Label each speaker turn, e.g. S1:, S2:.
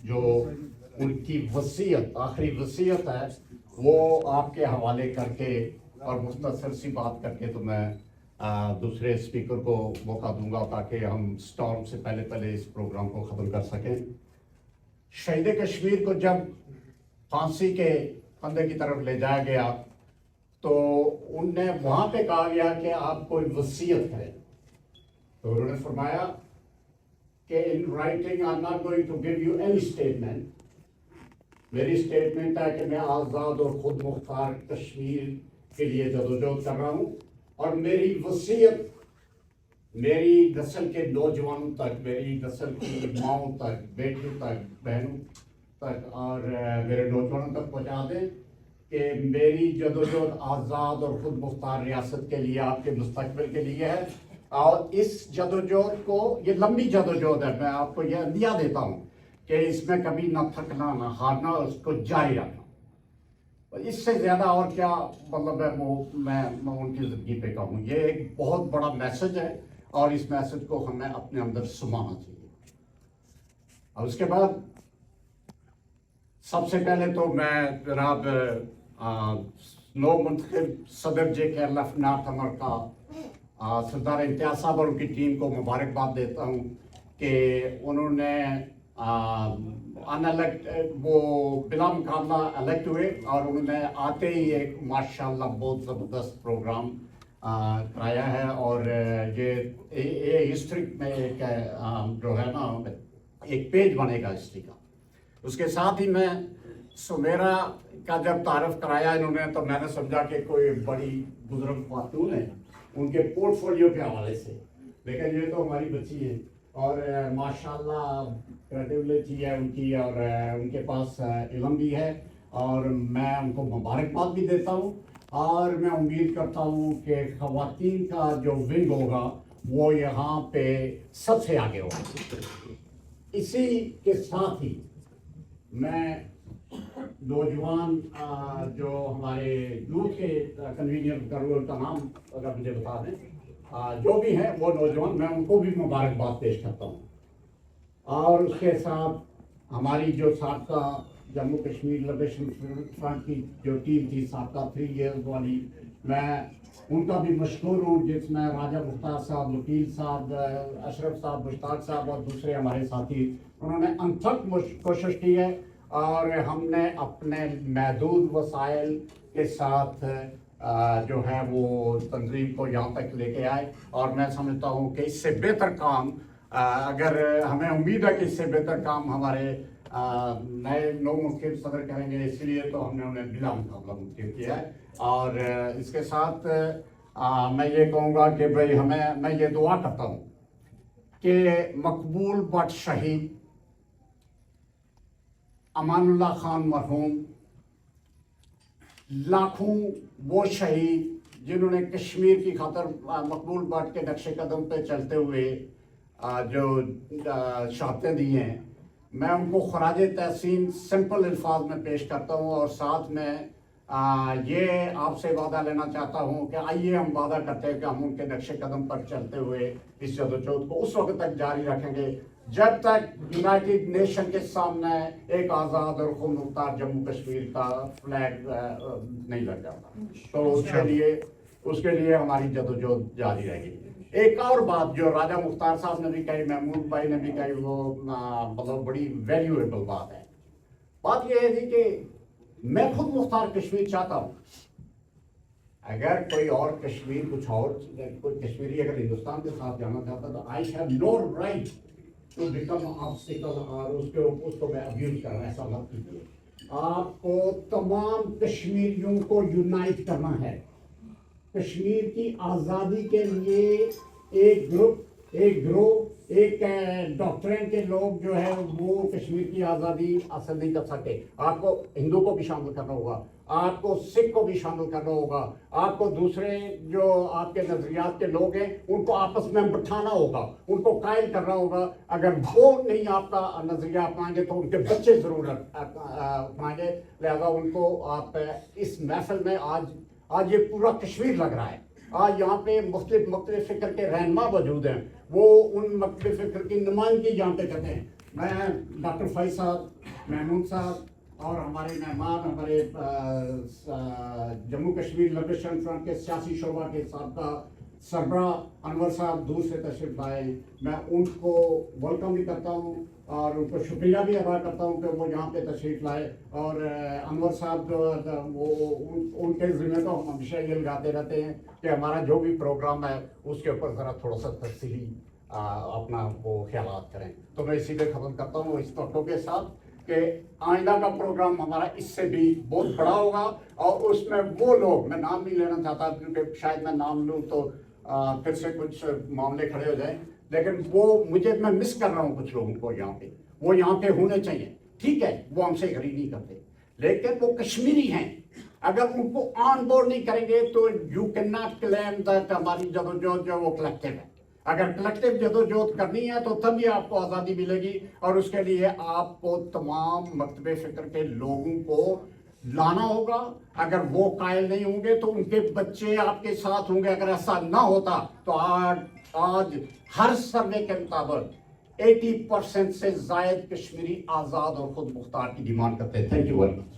S1: جو ان کی وصیت آخری وصیت ہے وہ آپ کے حوالے کر کے اور مختصر سی بات کر کے تو میں دوسرے اسپیکر کو موقع دوں گا تاکہ ہم سٹارم سے پہلے اس پروگرام کو ختم کر سکیں. شہید کشمیر کو جب پھانسی کے پھندے کی طرف لے جایا گیا تو ان نے وہاں پہ کہا گیا کہ آپ کوئی وصیت ہے, تو انہوں نے فرمایا کہ in writing I'm not going to give you any statement. میری اسٹیٹمنٹ ہے کہ میں آزاد اور خود مختار کشمیر کے لیے جدوجہد کر رہا ہوں, اور میری وصیت میری نسل کے نوجوانوں تک, میری نسل کی ماؤں تک, بیٹیوں تک, بہنوں تک اور میرے نوجوانوں تک پہنچا دیں کہ میری جدوجہد آزاد اور خود مختار ریاست کے لیے, آپ کے مستقبل کے لیے ہے. اور اس جدوجہد کو, یہ لمبی جدوجہد ہے, میں آپ کو یہ عندیہ دیتا ہوں کہ اس میں کبھی نہ تھکنا نہ ہارنا, اس کو جاری رکھنا. اس سے زیادہ اور کیا مطلب ہے میں ان کی زندگی پہ کہوں. یہ ایک بہت بڑا میسج ہے اور اس میسج کو ہمیں اپنے اندر سمانا چاہیے. اور اس کے بعد سب سے پہلے تو میں جناب نو منتخب صدر JKLF نارتھ امریکہ سردار امتیاز صاحب اور ان کی ٹیم کو مبارکباد دیتا ہوں کہ انہوں نے وہ بلا مقابلہ الیکٹ ہوئے اور انہوں نے آتے ہی ایک ماشاءاللہ بہت زبردست پروگرام کرایا ہے. اور یہ ہسٹری میں ایک جو ہے نا ایک پیج بنے گا ہسٹری کا. اس کے ساتھ ہی میں سمیرا کا جب تعارف کرایا انہوں نے تو میں نے سمجھا کہ کوئی بڑی بزرگ خاتون ہے ان کے پورٹ فولیو کے حوالے سے, لیکن یہ تو ہماری بچی ہے اور ماشاءاللہ کریٹیوٹی ہے ان کی اور ان کے پاس علم بھی ہے, اور میں ان کو مبارکباد بھی دیتا ہوں. اور میں امید کرتا ہوں کہ خواتین کا جو ونگ ہوگا وہ یہاں پہ سب سے آگے ہوگا. اسی کے ساتھ ہی میں نوجوان جو ہمارے یوتھ کے کنوینئر کرول کا نام اگر مجھے بتا دیں, جو بھی ہیں وہ نوجوان, میں ان کو بھی مبارکباد پیش کرتا ہوں. اور اس کے ساتھ ہماری جو سابقہ جموں کشمیر لبریشن فرنٹ کی جو ٹیم تھی سابقہ 3 ایئرز والی, میں ان کا بھی مشکور ہوں, جس میں راجہ مختار صاحب, وکیل صاحب, اشرف صاحب, مشتاق صاحب اور دوسرے ہمارے ساتھی, انہوں نے انتھک کوشش کی ہے اور ہم نے اپنے محدود وسائل کے ساتھ جو ہے وہ تنظیم کو یہاں تک لے کے آئے. اور میں سمجھتا ہوں کہ اس سے بہتر کام, اگر ہمیں امید ہے کہ اس سے بہتر کام ہمارے نئے نو منتخب صدر کریں گے, اس لیے تو ہم نے انہیں بلا مقابلہ منتخب کیا ہے. اور اس کے ساتھ میں یہ کہوں گا کہ بھائی میں یہ دعا کرتا ہوں کہ مقبول بٹ شہید امان اللہ خان مرحوم, لاکھوں وہ شہید جنہوں نے کشمیر کی خاطر مقبول بٹ کے نقش قدم پہ چلتے ہوئے جو شہادتیں دی ہیں, میں ان کو خراج تحسین سمپل الفاظ میں پیش کرتا ہوں. اور ساتھ میں یہ آپ سے وعدہ لینا چاہتا ہوں کہ آئیے ہم وعدہ کرتے ہیں کہ ہم ان کے نقش قدم پر چلتے ہوئے اس جدوجہد کو اس وقت تک جاری رکھیں گے جب تک یونائٹڈ نیشن کے سامنے ایک آزاد اور خود مختار جموں کشمیر کا فلیگ نہیں لگ جاتا. تو اس کے لیے ہماری جدوجہد جاری رہے گی. ایک اور بات جو راجہ مختار صاحب نے بھی کہی, محمود بھائی نے بھی کہی, وہ مطلب بڑی ویلیویبل بات ہے. بات یہ ہے کہ میں خود مختار کشمیر چاہتا ہوں. اگر کوئی اور کشمیر کچھ اور کوئی کشمیری اگر ہندوستان کے ساتھ جانا چاہتا تو I have no right to become obstacle اور اس کو میں ابیوز کر رہا ہوں. ایسا مت کیجیے. آپ کو تمام کشمیریوں کو یونائٹ کرنا ہے. کشمیر کی آزادی کے لیے ایک گروپ, ایک گروہ, ایک ڈاکٹرین کے لوگ جو ہے وہ کشمیر کی آزادی حاصل نہیں کر سکتے. آپ کو ہندو کو بھی شامل کرنا ہوگا, آپ کو سکھ کو بھی شامل کرنا ہوگا, آپ کو دوسرے جو آپ کے نظریات کے لوگ ہیں ان کو آپس میں بٹھانا ہوگا, ان کو قائل کرنا ہوگا. اگر وہ نہیں آپ کا نظریہ اپنائیں گے تو ان کے بچے ضرور اپنائیں گے. لہذا ان کو آپ اس محفل میں آج یہ پورا کشمیر لگ رہا ہے. آج یہاں پہ مختلف فکر کے رہنما موجود ہیں, وہ ان مختلف فکر کی نمائندگی یہاں پہ کرتے ہیں. میں ڈاکٹر فائز صاحب, محمود صاحب اور ہمارے مہمان, ہمارے جموں کشمیر لبریشن فرنٹ کے سیاسی شعبہ کے سابقہ سربراہ انور صاحب دور سے تشریف لائے ہیں. میں ان کو ویلکم بھی کرتا ہوں اور ان کو شکریہ بھی ادا کرتا ہوں کہ وہ یہاں پہ تشریف لائے. اور انور صاحب وہ ان کے ذمہ تو ہم ہمیشہ یہ لگاتے رہتے ہیں کہ ہمارا جو بھی پروگرام ہے اس کے اوپر ذرا تھوڑا سا تفصیلی اپنا وہ خیالات کریں. تو میں اسی پہ ختم کرتا ہوں اس توقع کے ساتھ کہ آئندہ کا پروگرام ہمارا اس سے بھی بہت بڑا ہوگا, اور اس میں وہ لوگ, میں نام نہیں لینا چاہتا کیونکہ شاید میں نام لوں تو پھر سے کچھ معاملے کھڑے ہو جائیں, لیکن وہ میں مس کر رہا ہوں کچھ لوگوں کو یہاں پہ. وہ یہاں پہ ہونے چاہیے, ٹھیک ہے, وہ ہم سے اگری نہیں کرتے, لیکن وہ کشمیری ہیں. اگر ان کو آن بورڈ نہیں کریں گے تو you can not claim that ہماری جدوجہد جو وہ کلیکٹیو ہے. اگر کلیکٹیو جدوجہد کرنی ہے تو تبھی آپ کو آزادی ملے گی, اور اس کے لیے آپ کو تمام مکتب فکر کے لوگوں کو لانا ہوگا. اگر وہ قائل نہیں ہوں گے تو ان کے بچے آپ کے ساتھ ہوں گے. اگر ایسا نہ ہوتا تو آج ہر سروے کے مطابق 80% سے زائد کشمیری آزاد اور خود مختار کی ڈیمانڈ کرتے ہیں. Thank you very much.